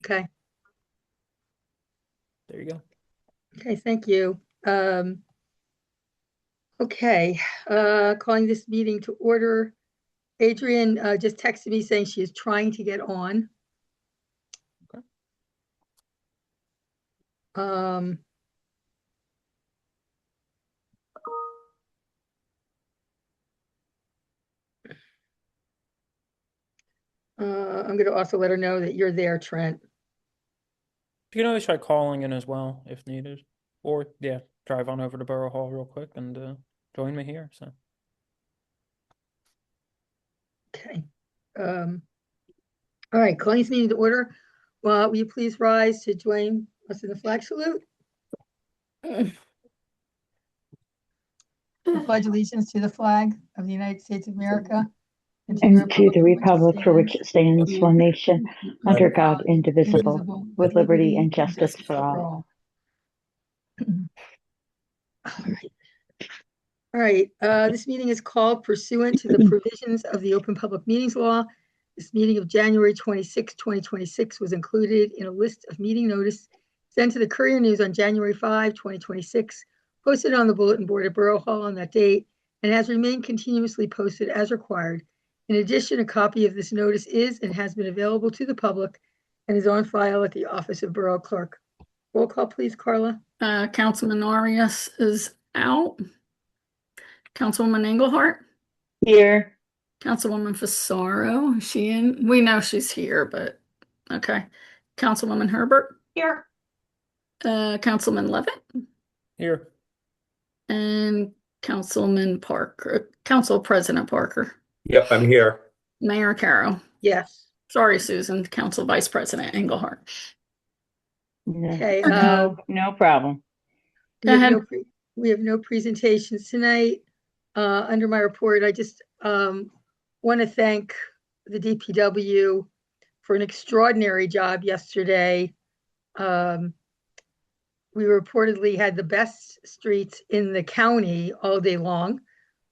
Okay. There you go. Okay, thank you. Okay, calling this meeting to order. Adrian just texted me saying she is trying to get on. Okay. Um, I'm going to also let her know that you're there, Trent. You can always try calling in as well if needed. Or, yeah, drive on over to Borough Hall real quick and join me here. So, Okay. All right, calling this meeting to order. Well, will you please rise to join us in the flag salute? I pledge allegiance to the flag of the United States of America and to the and to republic the for which it republic for which it stands, stands, one nation, under God, indivisible, with liberty and justice for all. All right, this meeting is called pursuant to the provisions of the Open Public Meetings Law. This meeting of January 26, 2026 was included in a list of meeting notice sent to the Courier News on January 5, 2026, posted on the bulletin board at Borough Hall on that date, and has remained continuously posted as required. In addition, a copy of this notice is and has been available to the public and is on file at the Office of Borough Clerk. Roll call, please, Carla. Councilman Arias is out. Councilwoman Engelhardt, Here. Councilwoman Fasaro, is she in? We know she's here, but okay. Councilwoman Herbert, Here. Councilman Levitt, here. and Councilman Parker, Council President Parker, Yep, I'm here. Mayor Carroll. Yes. Sorry, Susan, Council Vice President Engelhardt. Okay. No problem. We Go have ahead. we have no presentations tonight. Under my report, I just want to thank the DPW for an extraordinary job yesterday. We reportedly had the best streets in the county all day long,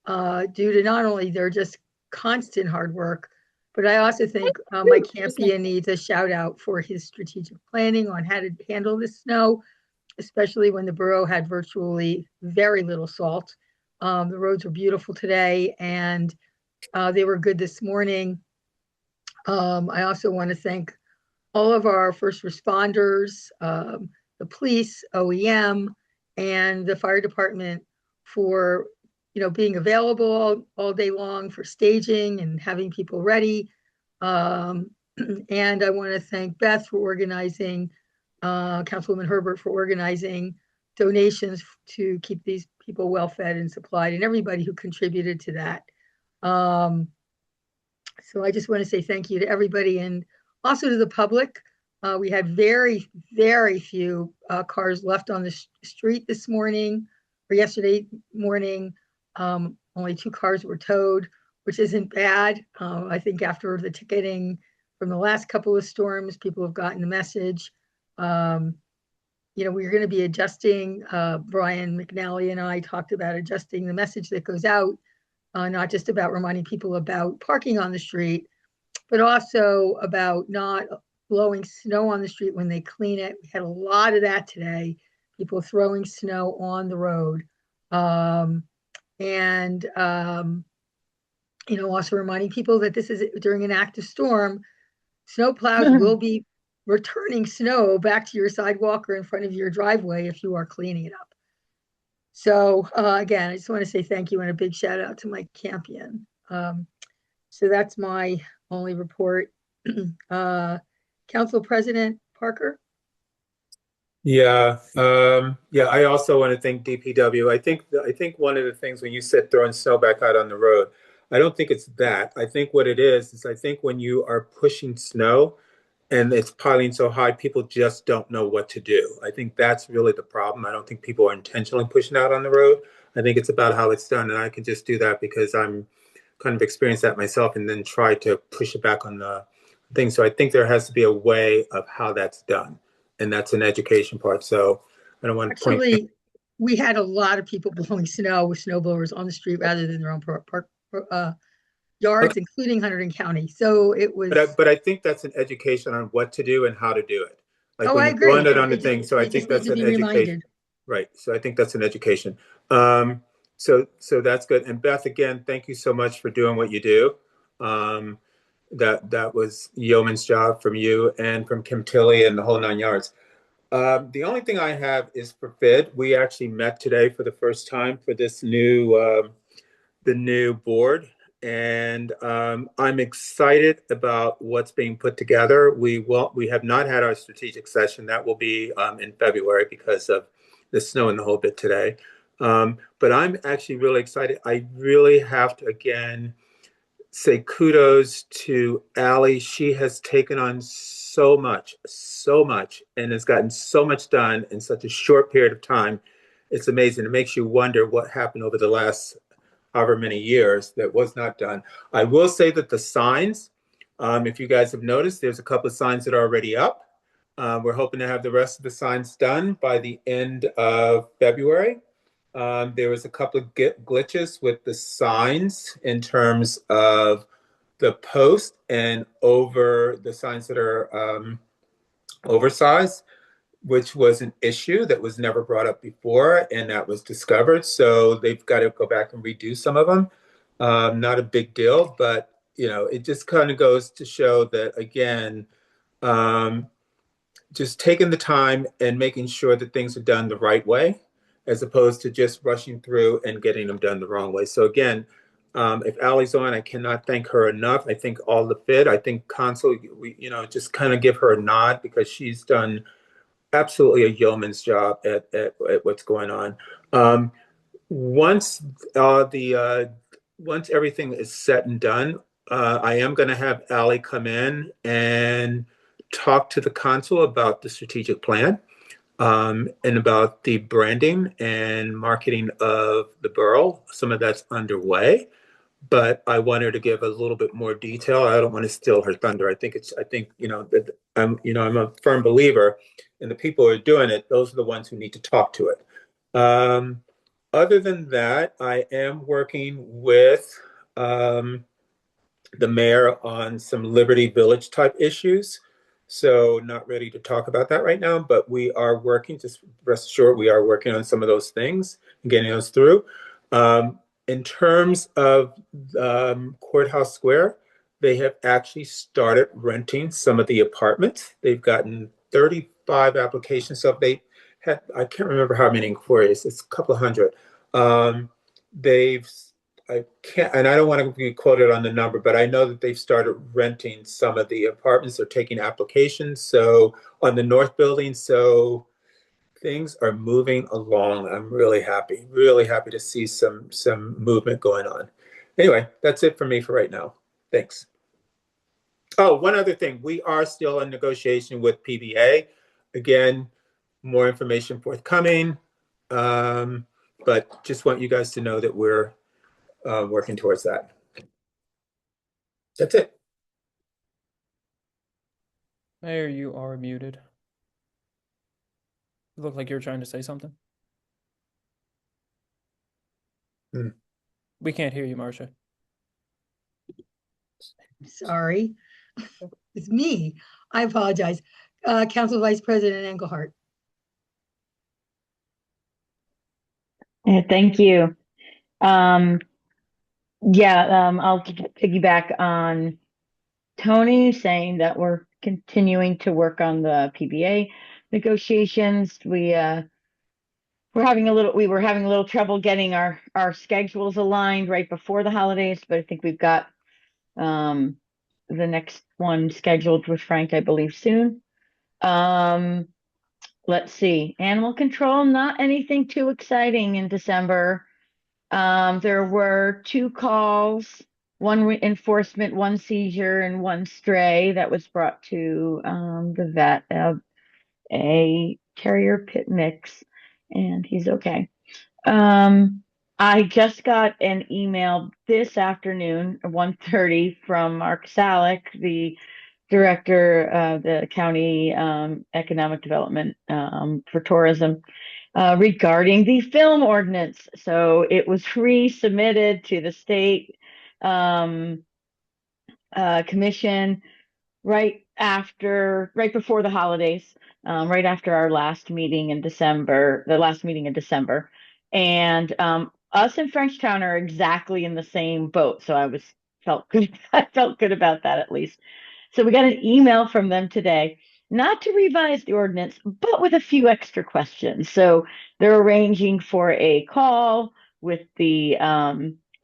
due to not only their just constant hard work, but I also think Mike Campion needs a shout out for his strategic planning on how to handle the snow, especially when the borough had virtually very little salt. The roads were beautiful today and they were good this morning. I also want to thank all of our first responders, the police, OEM, and the fire department for being available all day long for staging and having people ready. And I want to thank Beth for organizing, Councilwoman Herbert for organizing donations to keep these people well fed and supplied, and everybody who contributed to that. So I just want to say thank you to everybody and also to the public. We had very, very few cars left on the street this morning or yesterday morning. Only 2 cars were towed, which isn't bad. I think after the ticketing from the last couple of storms, people have gotten the message. We're going to be adjusting. Brian McNally and I talked about adjusting the message that goes out, not just about reminding people about parking on the street, but also about not blowing snow on the street when they clean it. We had a lot of that today, people throwing snow on the road. Also reminding people that this is during an active storm. Snow plows will be returning snow back to your sidewalk or in front of your driveway if you are cleaning it up. So again, I just want to say thank you and a big shout out to Mike Campion. So that's my only report. Council President Parker. Yeah, I also want to thank DPW. I think one of the things when you said throwing snow back out on the road, I don't think it's that. I think what it is I think when you are pushing snow and it's piling so high, people just don't know what to do. I think that's really the problem. I don't think people are intentionally pushing out on the road. I think it's about how it's done, and I can just do that because I'm kind of experienced that myself and then try to push it back on the thing. So I think there has to be a way of how that's done, and that's an education part. So I don't want to point. Actually, we had a lot of people blowing snow with snow blowers on the street rather than their own yards, including Hunterdon County. So it was, But I think that's an education on what to do and how to do it. Like oh, when I you're agree. doing it on the They thing. just- So I they think just need that's to an be education. reminded. Right. So I think that's an education. So that's good. And Beth, again, thank you so much for doing what you do. That was yeoman's job from you and from Kim Tilly and the whole 9 yards. The only thing I have is for FID. We actually met today for the first time for this the new board, and I'm excited about what's being put together. We have not had our strategic session. That will be in February because of the snow and the whole bit today. But I'm actually really excited. I really have to again say kudos to Ally. She has taken on so much, and has gotten so much done in such a short period of time. It's amazing. It makes you wonder what happened over the last however many years that was not done. I will say that the signs, if you guys have noticed, there's a couple of signs that are already up. We're hoping to have the rest of the signs done by the end of February. There was a couple of glitches with the signs in terms of the post and over the signs that are oversized, which was an issue that was never brought up before, and that was discovered. So they've got to go back and redo some of them. Not a big deal, but it just kind of goes to show that again, just taking the time and making sure that things are done the right way, as opposed to just rushing through and getting them done the wrong way. So again, if Ally's on, I cannot thank her enough. I think all the FID, I think Consul, just kind of give her a nod because she's done absolutely a yeoman's job at what's going on. Once once everything is said and done, I am going to have Ally come in and talk to the consul about the strategic plan, and about the branding and marketing of the borough. Some of that's underway, but I want her to give a little bit more detail. I don't want to steal her thunder. I think that I'm a firm believer in the people who are doing it. Those are the ones who need to talk to it. Other than that, I am working with the mayor on some Liberty Village type issues. So not ready to talk about that right now, but we are working, just rest assured, we are working on some of those things and getting those through. In terms of Courthouse Square, they have actually started renting some of the apartments. They've gotten 35 applications. So they had, I can't remember how many inquiries, it's a couple of hundred. They've I can't, and I don't want to be quoted on the number, but I know that they've started renting some of the apartments. They're taking applications. So on the north building, so things are moving along. I'm really happy to see some movement going on. Anyway, that's it for me for right now. Thanks. Oh, one other thing. We are still in negotiation with PBA. Again, more information forthcoming. But just want you guys to know that we're working towards that. That's it. Mayor, you are muted. You look like you were trying to say something. Hmm. We can't hear you, Marcia. Sorry. It's me. I apologize. Council Vice President Engelhardt. Thank you. I'll piggyback on Tony saying that we're continuing to work on the PBA negotiations. We were having a little trouble getting our schedules aligned right before the holidays, but I think we've got the next one scheduled with Frank, I believe, soon. Let's see, animal control, not anything too exciting in December. There were 2 calls, one enforcement, one seizure, and one stray that was brought to the vet of a terrier pit mix, and he's okay. I just got an email this afternoon at 1:30 from Mark Salick, the director of the county economic development for tourism, regarding the film ordinance. So it was resubmitted to the state commission right before the holidays, right after our last meeting in December, and us in Frenchtown are exactly in the same boat. So felt good. I felt good about that, at least. So we got an email from them today, not to revise the ordinance, but with a few extra questions. So they're arranging for a call with the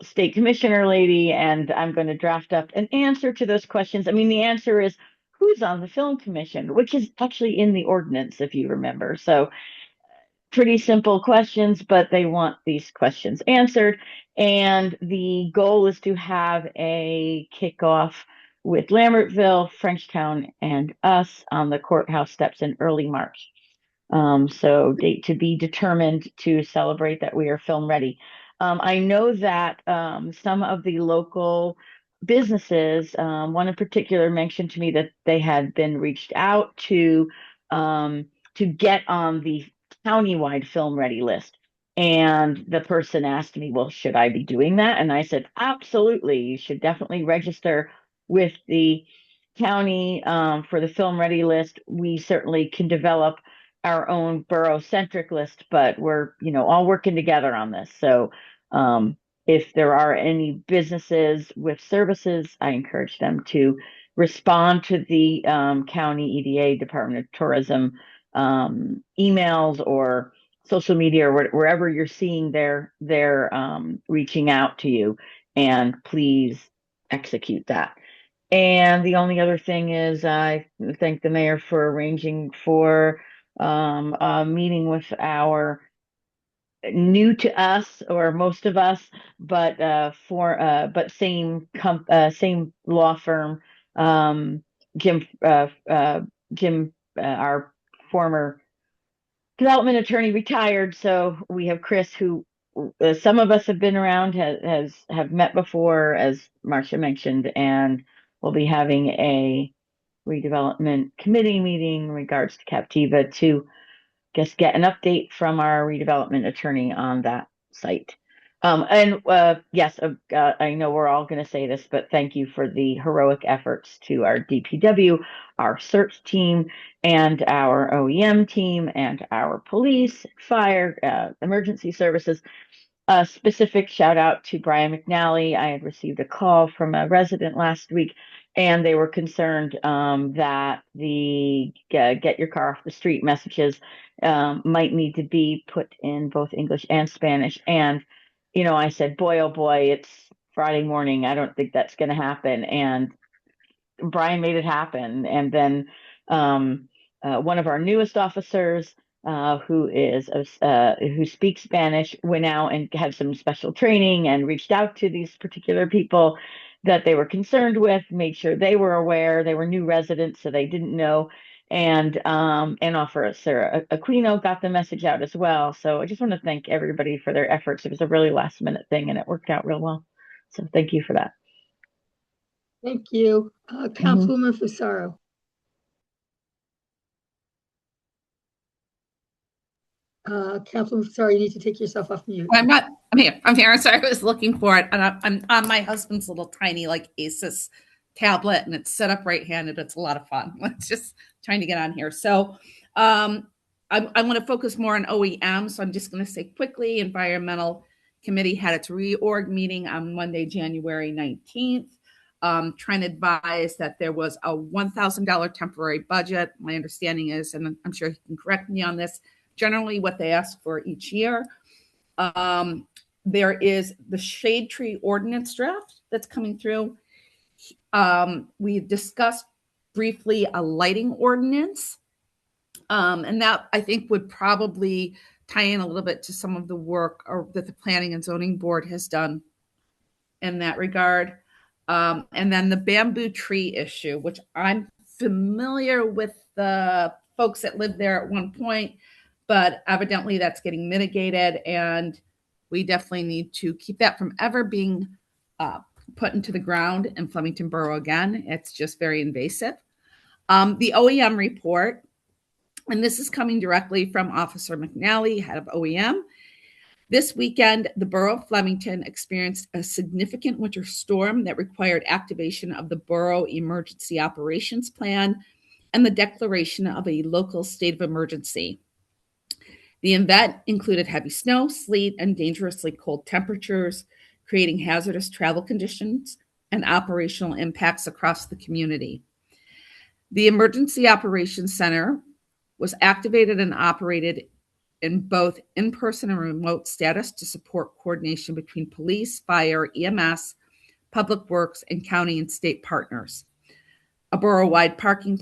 state commissioner lady, and I'm going to draft up an answer to those questions. I mean, the answer is who's on the film commission, which is actually in the ordinance, if you remember. So pretty simple questions, but they want these questions answered. And the goal is to have a kickoff with Lambertville, Frenchtown, and us on the courthouse steps in early March. So date to be determined to celebrate that we are film ready. I know that some of the local businesses, one in particular mentioned to me that they had been reached out to get on the countywide film ready list. And the person asked me, well, should I be doing that? And I said, absolutely. You should definitely register with the county for the film ready list. We certainly can develop our own borough centric list, but we're, all working together on this. So if there are any businesses with services, I encourage them to respond to the county EDA, Department of Tourism emails or social media or wherever you're seeing they're reaching out to you, and please execute that. And the only other thing is I thank the mayor for arranging for a meeting with our new to us, or most of us, but same law firm, Jim, our former development attorney, retired. So we have Chris, who some of us have been around, have met before, as Marcia mentioned, and we'll be having a redevelopment committee meeting in regards to Captiva to get an update from our redevelopment attorney on that site. Yes, I know we're all going to say this, but thank you for the heroic efforts to our DPW, our search team, and our OEM team, and our police, fire, emergency services. A specific shout out to Brian McNally. I had received a call from a resident last week, and they were concerned that the get your car off the street messages might need to be put in both English and Spanish. And, I said, boy, oh boy, it's Friday morning. I don't think that's going to happen. And Brian made it happen. And then one of our newest officers, who speaks Spanish, went out and had some special training and reached out to these particular people that they were concerned with, made sure they were aware. They were new residents, so they didn't know. And Officer Aquino got the message out as well. So I just want to thank everybody for their efforts. It was a really last minute thing, and it worked out real well. So thank you for that. Thank you. Councilwoman Fusaro. Councilwoman Fusaro, you need to take yourself off mute. I'm here. I'm sorry. I was looking for it. And I'm on my husband's little tiny Asus tablet, and it's set up right-handed. It's a lot of fun. It's just trying to get on here. So I want to focus more on OEM. So I'm just going to say quickly, Environmental Committee had its reorg meeting on Monday, January 19th. Trying to advise that there was a $1,000 temporary budget. My understanding is, and I'm sure he can correct me on this, generally what they ask for each year. There is the shade tree ordinance draft that's coming through. We discussed briefly a lighting ordinance. And that I think would probably tie in a little bit to some of the work that the Planning and Zoning Board has done in that regard. And then the bamboo tree issue, which I'm familiar with the folks that lived there at one point, but evidently that's getting mitigated, and we definitely need to keep that from ever being put into the ground in Flemington Borough again. It's just very invasive. The OEM report, and this is coming directly from Officer McNally, head of OEM. This weekend, the borough of Flemington experienced a significant winter storm that required activation of the Borough Emergency Operations Plan and the declaration of a local state of emergency. The event included heavy snow, sleet, and dangerously cold temperatures, creating hazardous travel conditions and operational impacts across the community. The Emergency Operations Center was activated and operated in both in-person and remote status to support coordination between police, fire, EMS, public works, and county and state partners. A borough-wide parking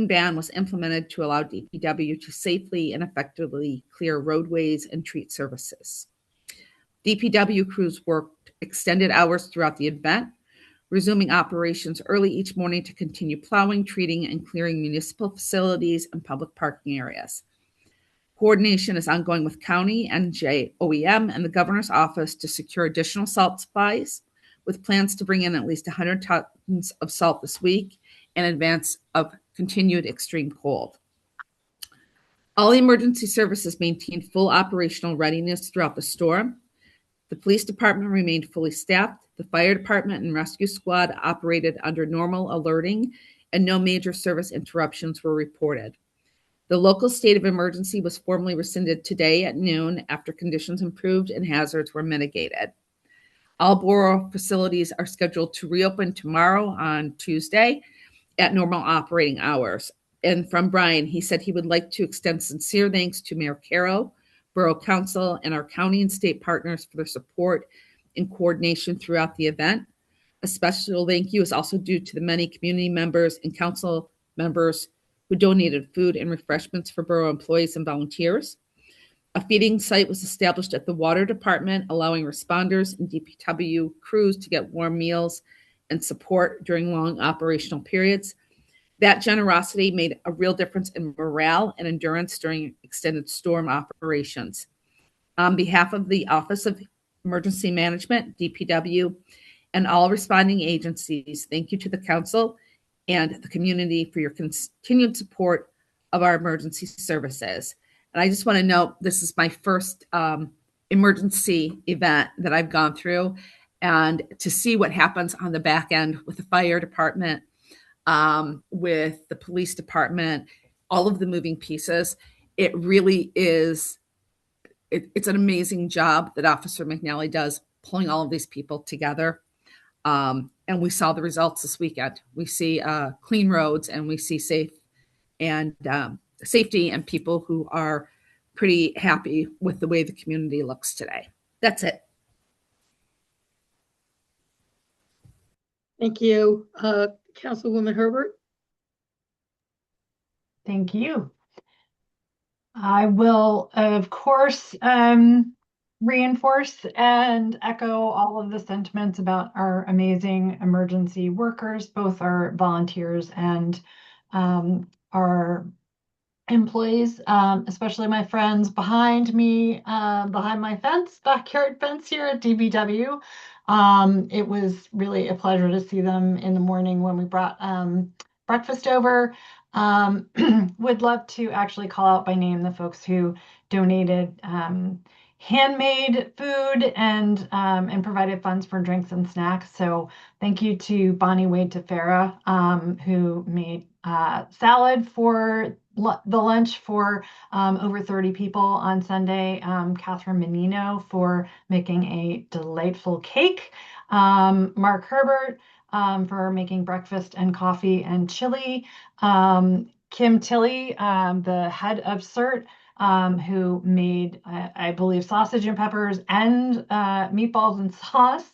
ban was implemented to allow DPW to safely and effectively clear roadways and treat services. DPW crews worked extended hours throughout the event, resuming operations early each morning to continue plowing, treating, and clearing municipal facilities and public parking areas. Coordination is ongoing with County, NJOEM, and the Governor's Office to secure additional salt supplies, with plans to bring in at least 100 tons of salt this week in advance of continued extreme cold. All emergency services maintained full operational readiness throughout the storm. The police department remained fully staffed. The fire department and rescue squad operated under normal alerting, and no major service interruptions were reported. The local state of emergency was formally rescinded today at noon after conditions improved and hazards were mitigated. All borough facilities are scheduled to reopen tomorrow on Tuesday at normal operating hours. And from Brian, he said he would like to extend sincere thanks to Mayor Carroll, Borough Council, and our county and state partners for their support and coordination throughout the event. A special thank you is also due to the many community members and council members who donated food and refreshments for borough employees and volunteers. A feeding site was established at the water department, allowing responders and DPW crews to get warm meals and support during long operational periods. That generosity made a real difference in morale and endurance during extended storm operations. On behalf of the Office of Emergency Management, DPW, and all responding agencies, thank you to the council and the community for your continued support of our emergency services. And I just want to note, this is my first emergency event that I've gone through, and to see what happens on the back end with the fire department, with the police department, all of the moving pieces, it really is, it's an amazing job that Officer McNally does, pulling all of these people together. And we saw the results this weekend. We see clean roads, and we see safety and people who are pretty happy with the way the community looks today. That's it. Thank you. Councilwoman Herbert? Thank you. I will, of course, reinforce and echo all of the sentiments about our amazing emergency workers, both our volunteers and our employees, especially my friends behind me, behind my fence, backyard fence here at DPW. It was really a pleasure to see them in the morning when we brought breakfast over. Would love to actually call out by name the folks who donated handmade food and provided funds for drinks and snacks. So thank you to Bonnie Wade Tefera, who made salad for the lunch for over 30 people on Sunday. Catherine Menino for making a delightful cake. Mark Herbert for making breakfast and coffee and chili. Kim Tilley, the head of CERT, who made, I believe, sausage and peppers and meatballs and sauce.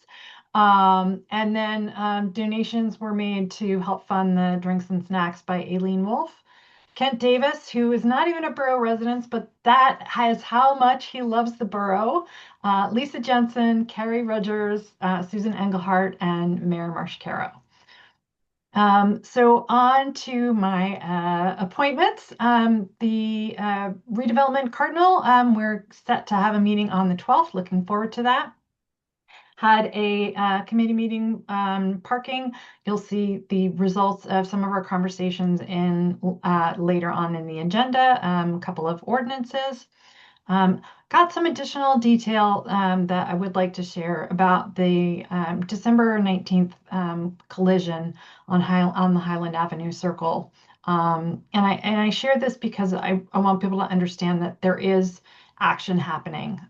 And then donations were made to help fund the drinks and snacks by Aileen Wolf. Kent Davis, who is not even a borough resident, but that has how much he loves the borough. Lisa Jensen, Carrie Rogers, Susan Engelhardt, and Mayor Marsh Caro. So on to my appointments. The redevelopment Cardinal, we're set to have a meeting on the 12th. Looking forward to that. Had a committee meeting parking. You'll see the results of some of our conversations in later on in the agenda, a couple of ordinances. Got some additional detail that I would like to share about the December 19th collision on the Highland Avenue Circle. And I share this because I want people to understand that there is action happening.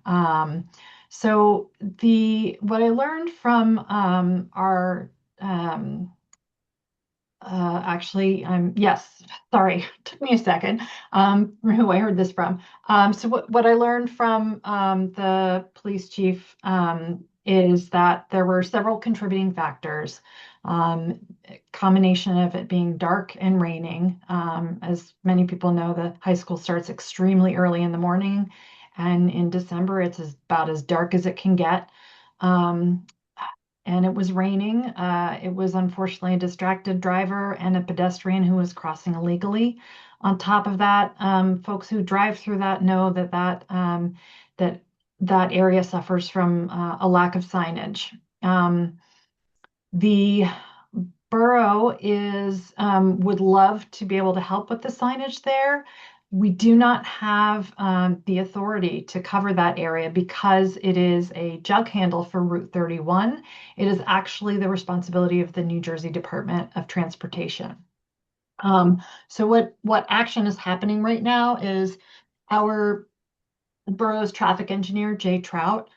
So what I learned from our yes, sorry, took me a second, who I heard this from. So what I learned from the police chief is that there were several contributing factors. Combination of it being dark and raining. As many people know, the high school starts extremely early in the morning, and in December, it's about as dark as it can get. And it was raining. It was unfortunately a distracted driver and a pedestrian who was crossing illegally. On top of that, folks who drive through that know that that area suffers from a lack of signage. The borough would love to be able to help with the signage there. We do not have the authority to cover that area because it is a jug handle for Route 31. It is actually the responsibility of the New Jersey Department of Transportation. So what action is happening right now is our borough's traffic engineer, Jay Trout,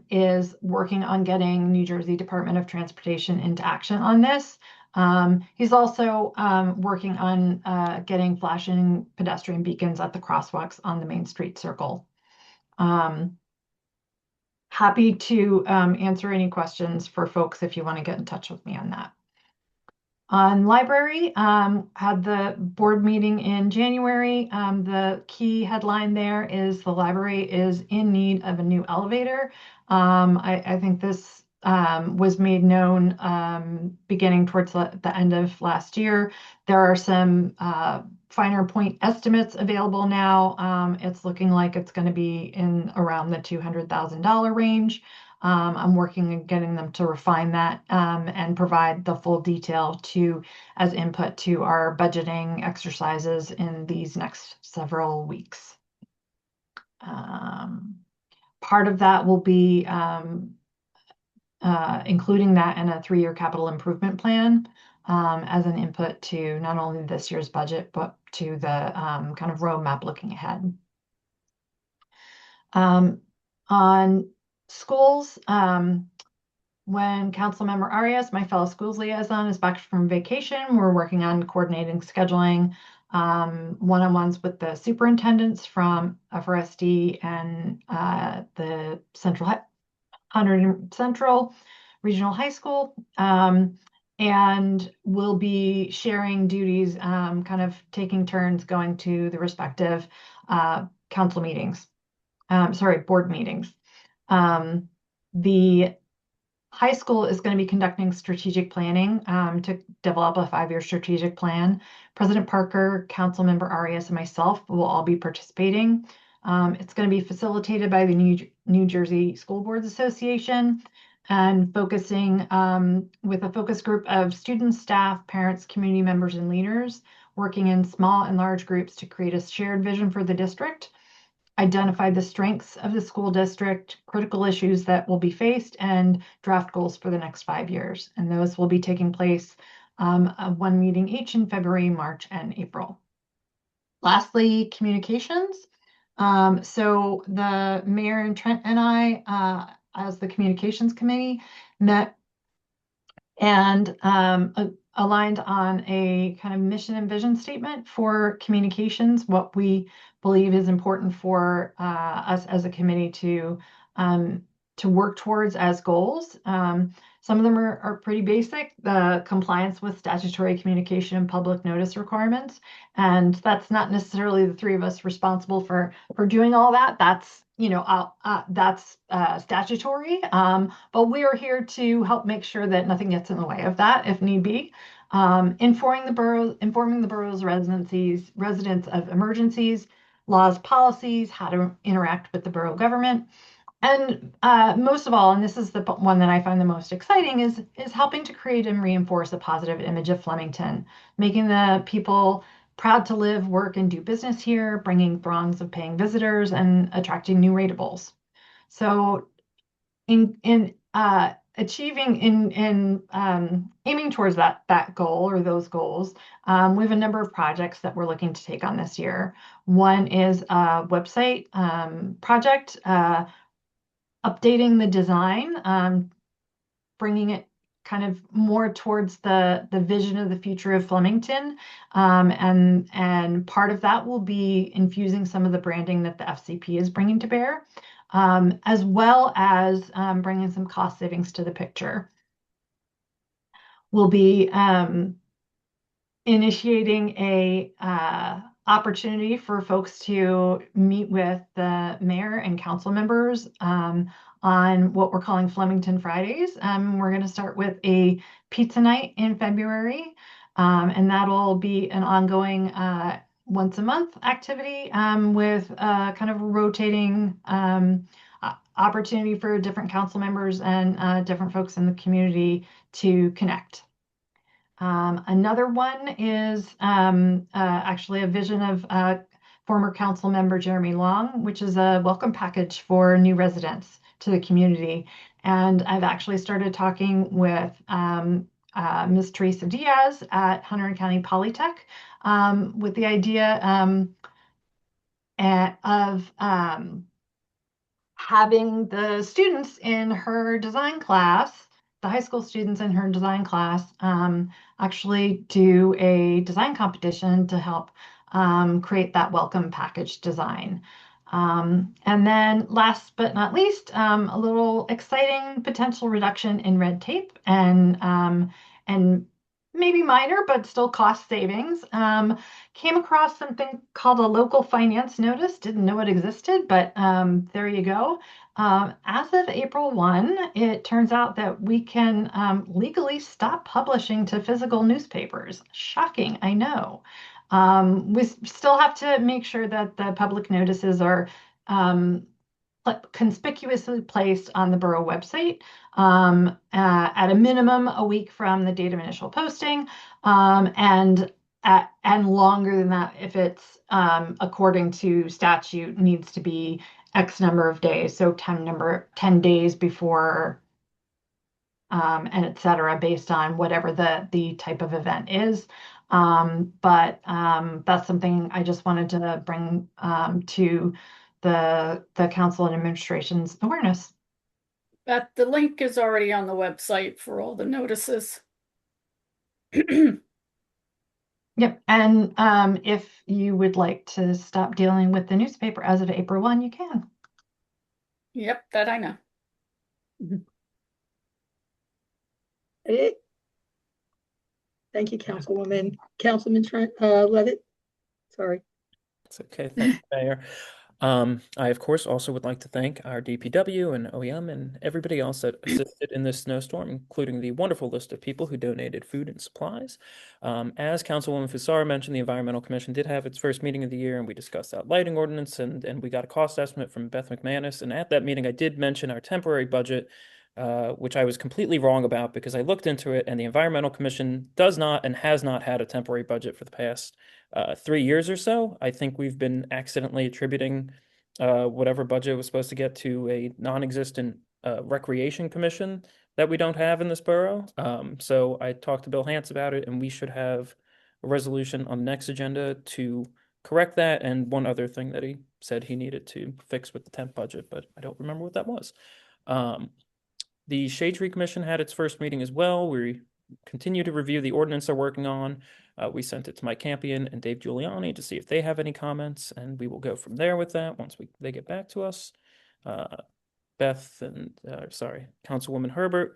is working on getting New Jersey Department of Transportation into action on this. He's also working on getting flashing pedestrian beacons at the crosswalks on the Main Street Circle. Happy to answer any questions for folks if you want to get in touch with me on that. On library, had the board meeting in January. The key headline there is the library is in need of a new elevator. I think this was made known beginning towards the end of last year. There are some finer point estimates available now. It's looking like it's going to be in around the $200,000 range. I'm working on getting them to refine that and provide the full detail as input to our budgeting exercises in these next several weeks. Part of that will be including that in a 3-year capital improvement plan as an input to not only this year's budget, but to the kind of roadmap looking ahead. On schools, when Councilmember Arias, my fellow schools liaison, is back from vacation, we're working on coordinating scheduling one-on-ones with the superintendents from FRSD and the Central Regional High School. And we'll be sharing duties, kind of taking turns going to the respective council meetings. Board meetings. The high school is going to be conducting strategic planning to develop a 5-year strategic plan. President Parker, Councilmember Arias, and myself will all be participating. It's going to be facilitated by the New Jersey School Boards Association and focusing with a focus group of students, staff, parents, community members, and leaders working in small and large groups to create a shared vision for the district, identify the strengths of the school district, critical issues that will be faced, and draft goals for the next 5 years. And those will be taking place one meeting each in February, March, and April. Lastly, communications. So the mayor and Trent and I, as the communications committee, met and aligned on a kind of mission and vision statement for communications, what we believe is important for us as a committee to work towards as goals. Some of them are pretty basic, the compliance with statutory communication and public notice requirements. And that's not necessarily the three of us responsible for doing all that. That's that's statutory, but we are here to help make sure that nothing gets in the way of that if need be. Informing the borough's residents of emergencies, laws, policies, how to interact with the borough government. And most of all, and this is the one that I find the most exciting, is helping to create and reinforce a positive image of Flemington, making the people proud to live, work, and do business here, bringing throngs of paying visitors and attracting new ratables. So in achieving in aiming towards that goal or those goals, we have a number of projects that we're looking to take on this year. One is a website project, updating the design, bringing it kind of more towards the vision of the future of Flemington. And part of that will be infusing some of the branding that the FCP is bringing to bear, as well as bringing some cost savings to the picture. We'll be initiating a opportunity for folks to meet with the mayor and council members on what we're calling Flemington Fridays. We're going to start with a pizza night in February, and that'll be an ongoing once a month activity with kind of rotating opportunity for different council members and different folks in the community to connect. Another one is actually a vision of former council member Jeremy Long, which is a welcome package for new residents to the community. And I've actually started talking with Ms. Teresa Diaz at Hunterdon County Polytech with the idea of having the students in her design class, the high school students in her design class, actually do a design competition to help create that welcome package design. And then last but not least, a little exciting potential reduction in red tape and maybe minor, but still cost savings. Came across something called a local finance notice. Didn't know it existed, but there you go. As of April 1, it turns out that we can legally stop publishing to physical newspapers. Shocking, I know. We still have to make sure that the public notices are conspicuously placed on the borough website at a minimum a week from the date of initial posting, and longer than that if it's according to statute needs to be X number of days, so 10 days before, and et cetera, based on whatever the type of event is. But that's something I just wanted to bring to the council and administration's awareness. But the link is already on the website for all the notices. Yep, and if you would like to stop dealing with the newspaper as of April 1, you can. Yep, that I know. Thank you, Councilwoman. Councilman Levitt. Sorry. It's okay. Thank you, Mayor. I, of course, also would like to thank our DPW and OEM and everybody else that assisted in this snowstorm, including the wonderful list of people who donated food and supplies. As Councilwoman Fusara mentioned, the Environmental Commission did have its first meeting of the year, and we discussed that lighting ordinance, and we got a cost estimate from Beth McManus. And at that meeting, I did mention our temporary budget, which I was completely wrong about because I looked into it, and the Environmental Commission does not and has not had a temporary budget for the past 3 years or so. I think we've been accidentally attributing whatever budget was supposed to get to a non-existent recreation commission that we don't have in this borough. So I talked to Bill Hance about it, and we should have a resolution on the next agenda to correct that. And one other thing that he said he needed to fix with the temp budget, but I don't remember what that was. The Shade Tree Commission had its first meeting as well. We continue to review the ordinance they're working on. We sent it to Mike Campion and Dave Giuliani to see if they have any comments, and we will go from there with that once they get back to us. Beth and, Councilwoman Herbert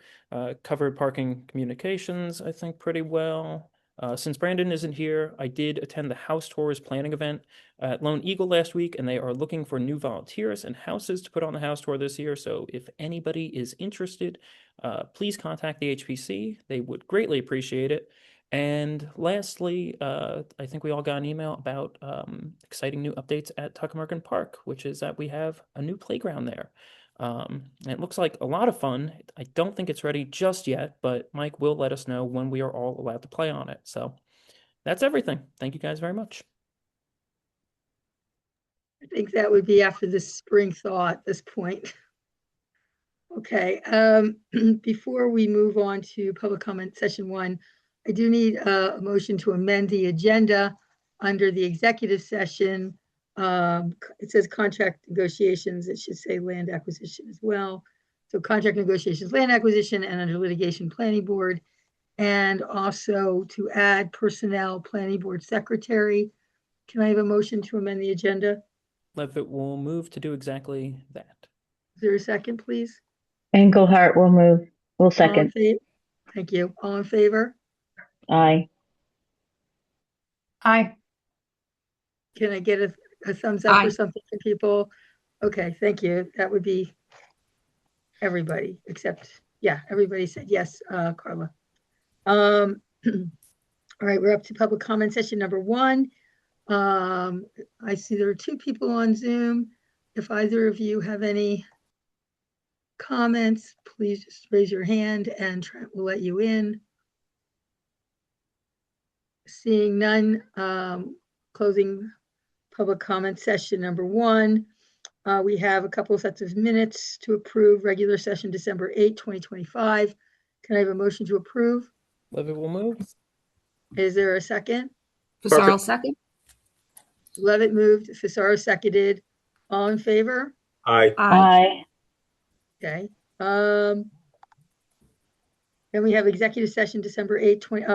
covered parking communications, I think, pretty well. Since Brandon isn't here, I did attend the House Tours planning event at Lone Eagle last week, and they are looking for new volunteers and houses to put on the house tour this year. So if anybody is interested, please contact the HPC. They would greatly appreciate it. And lastly, I think we all got an email about exciting new updates at Tuckamarkin Park, which is that we have a new playground there. And it looks like a lot of fun. I don't think it's ready just yet, but Mike will let us know when we are all allowed to play on it. So That's everything. Thank you guys very much. I think that would be after the spring thaw at this point. Okay, before we move on to public comment session 1, I do need a motion to amend the agenda under the executive session. It says contract negotiations. It should say land acquisition as well. So contract negotiations, land acquisition, and under litigation planning board. And also to add personnel planning board secretary. Can I have a motion to amend the agenda? Levitt will move to do exactly that. Is there a second, please? Engelhardt will move. Will All in second. fa- Thank you. All in favor? Aye. Aye. Can I get a thumbs up Aye. or something from people? Okay, thank you. That would be everybody except, yeah, everybody said yes, Carla. All right, we're up to public comment session number 1. I see there are 2 people on Zoom. If either of you have any comments, please just raise your hand and Trent will let you in. Seeing none, closing public comment session number 1. We have a couple of sets of minutes to approve. Regular session December 8, 2025. Can I have a motion to approve? Levitt will move. Is there a second? Fasaro second. Levitt moved, Fisaro seconded. All in favor? Aye. Aye. Okay. Then we have executive session December 8, 20.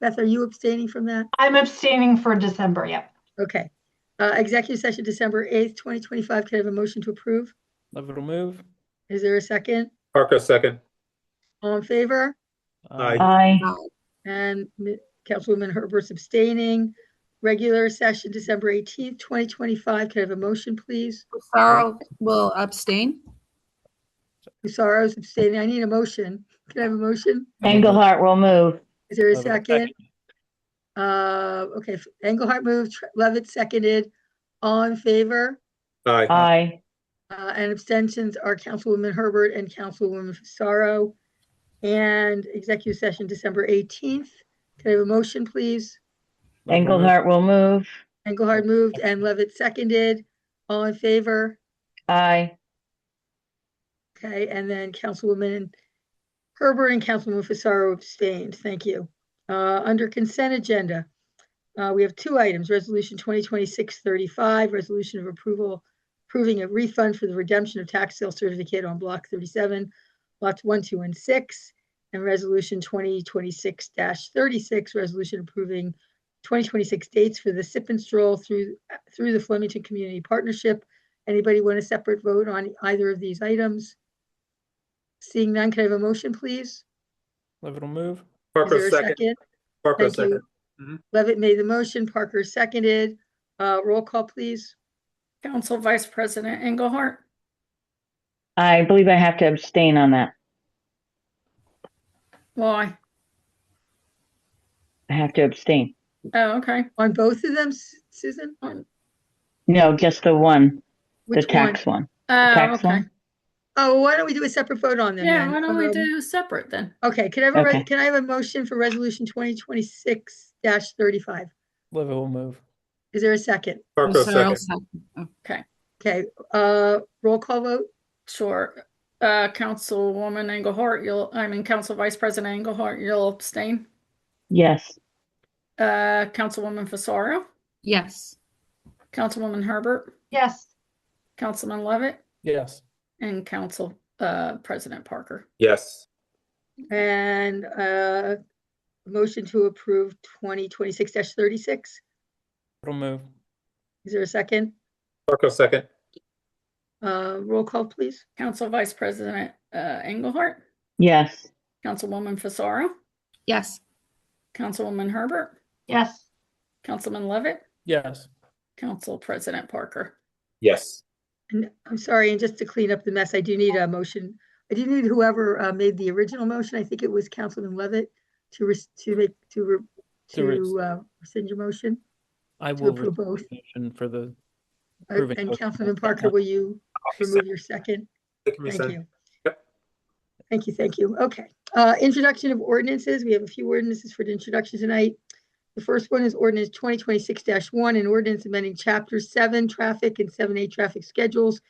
Beth, are you abstaining from that? I'm abstaining for December. Yep. Okay. Executive session December 8th, 2025. Can I have a motion to approve? Levitt will move. Is there a second? Parker, second. All in favor? Aye. Aye. And Councilwoman Herbert's abstaining. Regular session December 18th, 2025. Can I have a motion, please? Fasaro will abstain. Fisaro's abstaining. I need a motion. Can I have a motion? Engelhardt will move. Is there a Levitt will second? Okay, Engelhardt moved, Levitt seconded. All in favor? Aye. Aye. And abstentions are Councilwoman Herbert and Councilwoman Fisaro. And executive session December 18th. Can I have a motion, please? Levitt will move. Engelhardt will move. Engelhardt moved and Levitt seconded. All in favor? Aye. Okay, and then Councilwoman Herbert and Councilwoman Fisaro abstained. Thank you. Under consent agenda, we have 2 items. Resolution 2026-35, resolution of approving a refund for the redemption of tax sale certificate on Block 37, lots 1, 2, and 6, and resolution 2026-36, resolution approving 2026 dates for the Sip and Stroll through the Flemington Community Partnership. Anybody want a separate vote on either of these items? Seeing none, can I have a motion, please? Levitt will move. Is Parker, there a second. second? Parker, Thank you. second. Levitt made the motion, Parker seconded. Roll call, please. Council Vice President Engelhardt, I believe I have to abstain on that. why? I have to abstain. Oh, okay. On both of them, Susan? No, just the one, the Which one? tax one. Oh, Tax okay. one? Oh, why don't we do a separate vote on them Yeah, then? why don't we do separate then? Okay, can I have Okay. can I have a motion for resolution 2026-35? Levitt will move. Is there a second? Parker, Fasaro second. Okay, Okay, roll call vote. sure. Councilwoman Engelhardt, Council Vice President Engelhardt, you'll abstain. Yes. Councilwoman Fasaro, Yes. Councilwoman Herbert, Yes. Councilman Levitt, Yes. and Council President Parker. Yes. And motion to approve 2026-36. Levitt will move. Is there a second? Parker, second. Roll call, please. Council Vice President Engelhardt, Yes. Councilwoman Fasaro, Yes. Councilwoman Herbert, Yes. Councilman Levitt, Yes. Council President Parker. Yes. And I'm sorry, and just to clean up the mess, I do need a motion. I do need whoever made the original motion. I think it was Councilman Levitt to rescind your motion. I To will approve both. rescind the motion for the approving And both. Councilman Parker, will you remove your second? Take me, Thank son. you. Yep. Thank you. Okay. Introduction of ordinances. We have a few ordinances for the introduction tonight. The first one is ordinance 2026-1, an ordinance amending Chapter 7 Traffic and 7A Traffic Schedules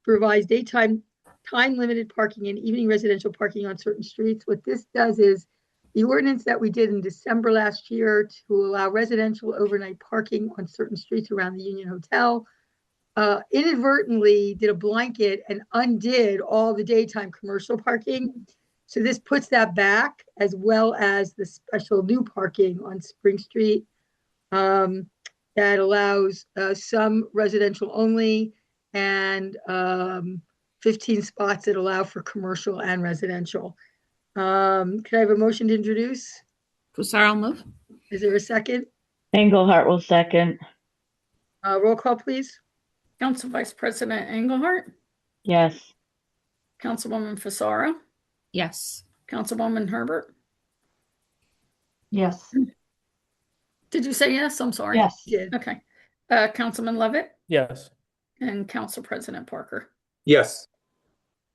to revise daytime time-limited parking and evening residential parking on certain streets. What this does is the ordinance that we did in December last year to allow residential overnight parking on certain streets around the Union Hotel inadvertently did a blanket and undid all the daytime commercial parking. So this puts that back, as well as the special new parking on Spring Street that allows some residential only and 15 spots that allow for commercial and residential. Can I have a motion to introduce? Fusaro will move. Is there a second? Engelhardt will second. Roll call, please. Council Vice President Engelhardt, Yes. Councilwoman Fasaro, Yes. Councilwoman Herbert. Yes. Did you say yes? I'm sorry. Yes. Did. Okay. Councilman Levitt Yes. and Council President Parker. Yes.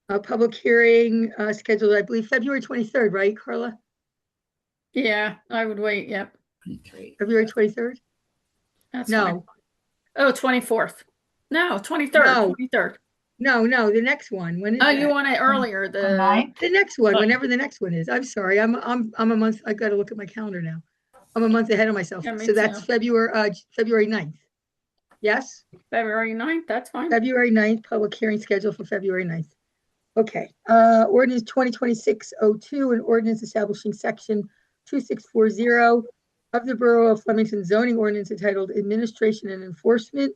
A public hearing scheduled, I believe, February 23rd, right, Carla? Yeah, I would wait. Yep. 23. February 23rd? That's fine. No, Oh, 24th. No, 23rd. No. 23rd. no, the next one. When is Oh, you that? want it earlier. The The ninth? The next one, Oh. whenever the next one is. I'm sorry, I'm a month, I gotta look at my calendar now. I'm a month ahead of myself. Yeah, me So that's too. February 9th. Yes? February 9th. That's fine. February 9th, public hearing scheduled for February 9th. Okay, ordinance 2026-02, an ordinance establishing section 2640 of the Borough of Flemington zoning ordinance entitled Administration and Enforcement.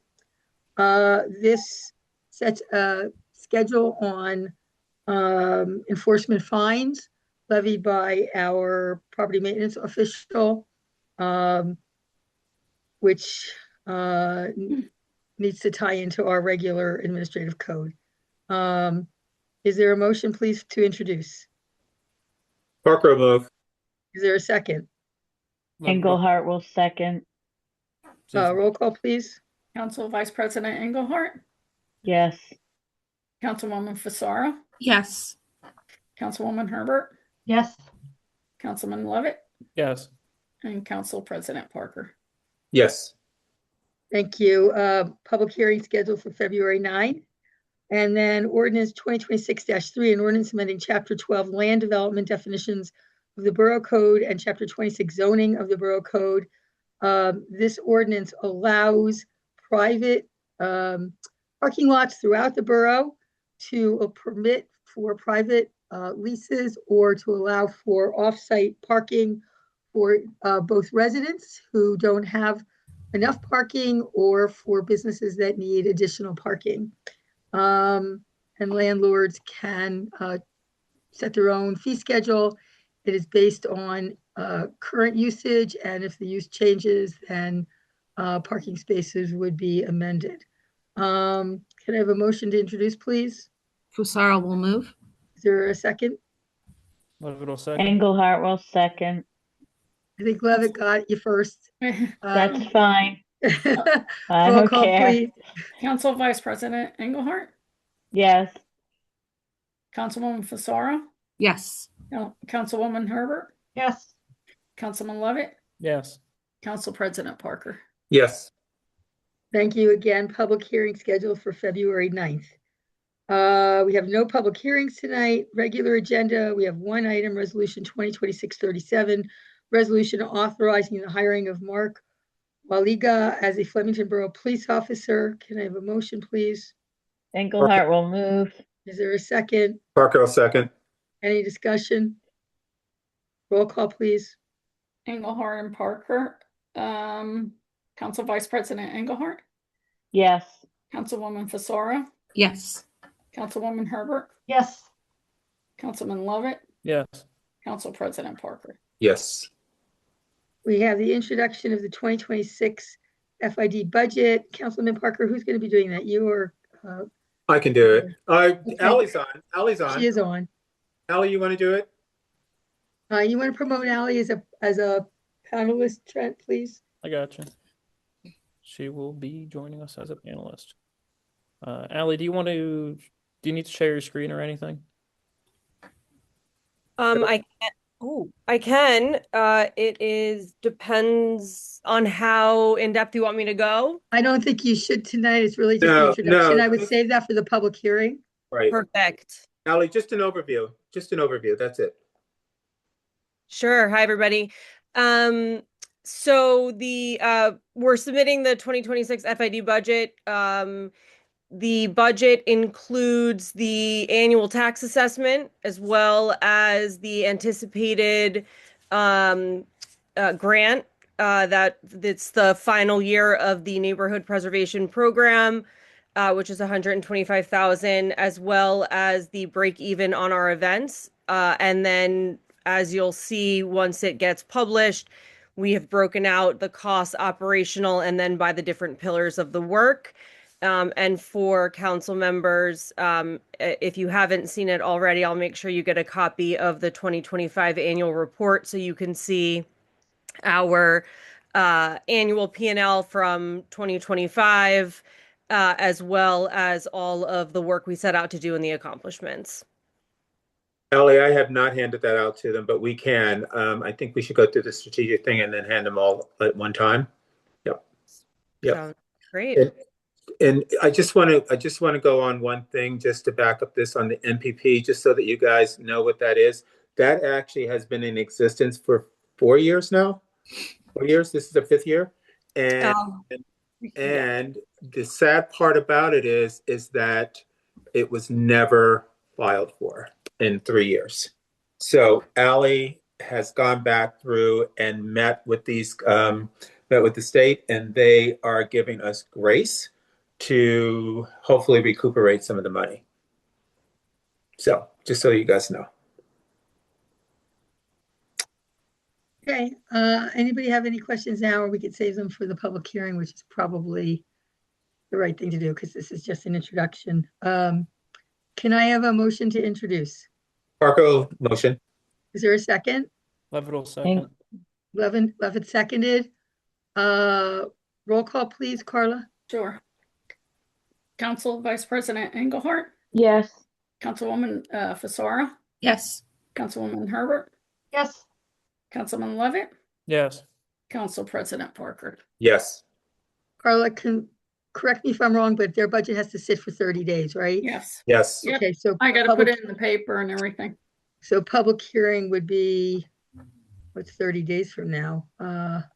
This sets a schedule on enforcement fines levied by our property maintenance official, which needs to tie into our regular administrative code. Is there a motion, please, to introduce? Parker will move. Is there a second? Engelhardt will second. Roll call, please. Council Vice President Engelhardt, Yes. Councilwoman Fasaro, Yes. Councilwoman Herbert, Yes. Councilman Levitt, Yes. and Council President Parker. Yes. Thank you. Public hearing scheduled for February 9. And then ordinance 2026-3, an ordinance amending Chapter 12 land development definitions of the Borough Code and Chapter 26 zoning of the Borough Code. This ordinance allows private parking lots throughout the borough to permit for private leases or to allow for off-site parking for both residents who don't have enough parking or for businesses that need additional parking. And landlords can set their own fee schedule. It is based on current usage, and if the use changes, then parking spaces would be amended. Can I have a motion to introduce, please? Fusaro will move. Is there a second? Levitt will second. Engelhardt will second. I think Levitt got you first. That's fine. I Roll don't call, care. please. Council Vice President Engelhardt, Yes. Councilwoman Fasaro, Yes. Councilwoman Herbert, Yes. Councilman Levitt, Yes. Council President Parker. Yes. Thank you again. Public hearing scheduled for February 9th. We have no public hearings tonight. Regular agenda, we have one item, resolution 2026-37, resolution authorizing the hiring of Mark Waliga as a Flemington Borough Police Officer. Can I have a motion, please? Engelhardt will move. Is there a second? Parker will second. Any discussion? Roll call, please. Engelhardt and Parker. Council Vice President Engelhardt, Yes. Councilwoman Fasaro, Yes. Councilwoman Herbert, Yes. Councilman Levitt, Yes. Council President Parker. Yes. We have the introduction of the 2026 FID budget. Councilman Parker, who's going to be doing that? You or I can do it. Ally's on. Ally's on. she is on? Ally, you want to do it? You want to promote Ally as a panelist, Trent, please? I got you. She will be joining us as a panelist. Allie, do you need to share your screen or anything? I Oh, I can. Depends on how in depth you want me to go. I don't think you should tonight. It's really just an No, introduction. no, I would just- save that for the public hearing. right. Perfect. Ally, just an overview. Just an overview. That's it. Sure. Hi, everybody. So we're submitting the 2026 FID budget. The budget includes the annual tax assessment as well as the anticipated grant that's the final year of the neighborhood preservation program, which is 125,000, as well as the break even on our events. And then, as you'll see, once it gets published, we have broken out the costs operational and then by the different pillars of the work. And for council members, if you haven't seen it already, I'll make sure you get a copy of the 2025 annual report so you can see our annual P&L from 2025, as well as all of the work we set out to do and the accomplishments. Ally, I have not handed that out to them, but we can. I think we should go through the strategic thing and then hand them all at one time. Yep. Yep. Sounds great. And I just want to go on one thing just to back up this on the MPP, just so that you guys know what that is. That actually has been in existence for 4 years now. 4 years. This is the 5th year, and and the sad part about it is that it was never filed for in 3 years. So Ally has gone back through and met with the state, and they are giving us grace to hopefully recuperate some of the money. So just so you guys know. Okay, anybody have any questions now, or we could save them for the public hearing, which is probably the right thing to do because this is just an introduction. Can I have a motion to introduce? Parco, motion. Is there a second? Levitt will second. Levitt seconded. Roll call, please, Carla. Sure. Council Vice President Engelhardt, Yes. Councilwoman Fasara, Yes. Councilwoman Herbert, Yes. Councilman Levitt, Yes. Council President Parker. Yes. Carla, correct me if I'm wrong, but their budget has to sit for 30 days, right? Yes. Yes. Yep. Okay, so I got to put public- it in the paper and everything. So public hearing would be, what's 30 days from now?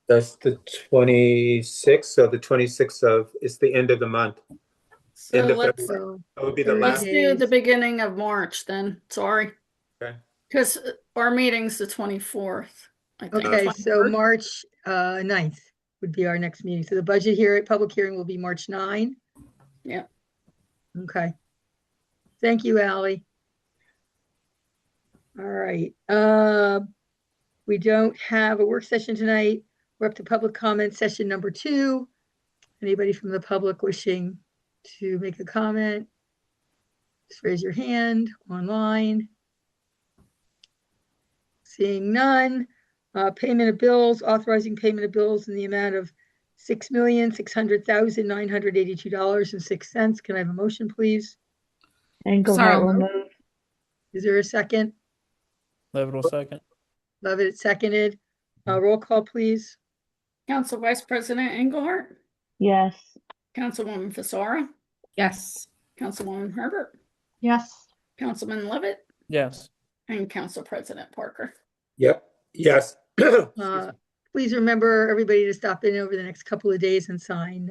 That's the 26th. So the 26th it's the end of the month. So End of let's February. So That would be the 30 let's last. do the days. beginning of March then. Sorry. Okay. Because our meeting's the 24th. I think. Okay, so 21st. March 9th would be our next meeting. So the budget public hearing will be March 9. Yeah. Okay. Thank you, Ally. All right. We don't have a work session tonight. We're up to public comment session number 2. Anybody from the public wishing to make a comment? Just raise your hand online. Seeing none. Payment of bills, authorizing payment of bills in the amount of $6,600,982.06. Can I have a motion, please? Engelhardt Sorry. will move. Is there a second? Levitt will second. Levitt seconded. Roll call, please. Council Vice President Engelhardt, Yes. Councilwoman Fasara, Yes. Councilwoman Herbert, Yes. Councilman Levitt, Yes. and Council President Parker. Yep. Yes. Please remember everybody to stop in over the next couple of days and sign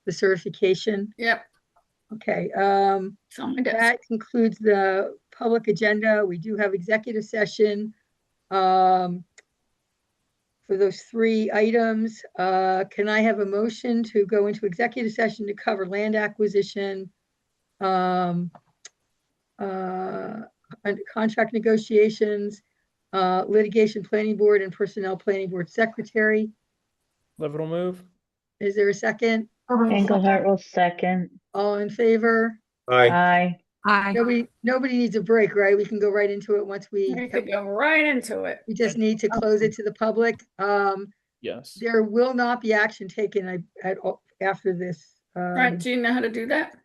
the certification. Yep. Okay, It's on my desk. that concludes the public agenda. We do have executive session for those 3 items. Can I have a motion to go into executive session to cover land acquisition, and contract negotiations, litigation planning board, and personnel planning board secretary? Levitt will move. Is there a second? Engelhardt will second. All in favor? Aye. Aye. Aye. Nobody needs a break, right? We can go right into it once We could go right into it. we just need to close it to the public. Yes. There will not be action taken after this. Right, do you know how to do that?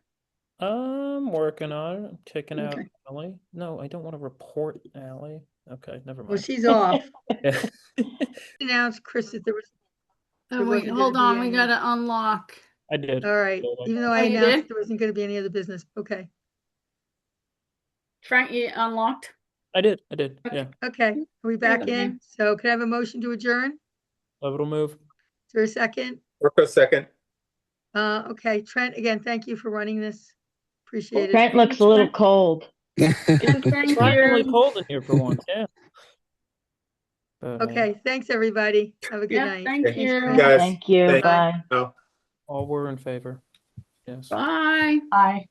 I'm working on it. I'm kicking out Okay. Ally. No, I don't want to report Ally. Okay, never Well, mind. she's off. Yeah. Announced, Chris, that there was, Oh, There wait, wasn't gonna hold be on. We any. gotta unlock. I did. all right, even though I Oh, you announced did? there wasn't gonna be any other business. Okay, Trent, you unlocked? I did. Yeah. okay, are we back okay. in? So can I have a motion to adjourn? Level move. Is there a second? Work second. Okay, Trent, again, thank you for running this. Appreciate it. Trent looks a little cold. And thank Surprisingly you. cold in here for once. Yeah. But, Okay, thanks, everybody. Have a good Yeah, night. thank Thanks, you. guys. Thank you. Thank- Bye. Oh. all were in favor. Yes. Bye. Aye.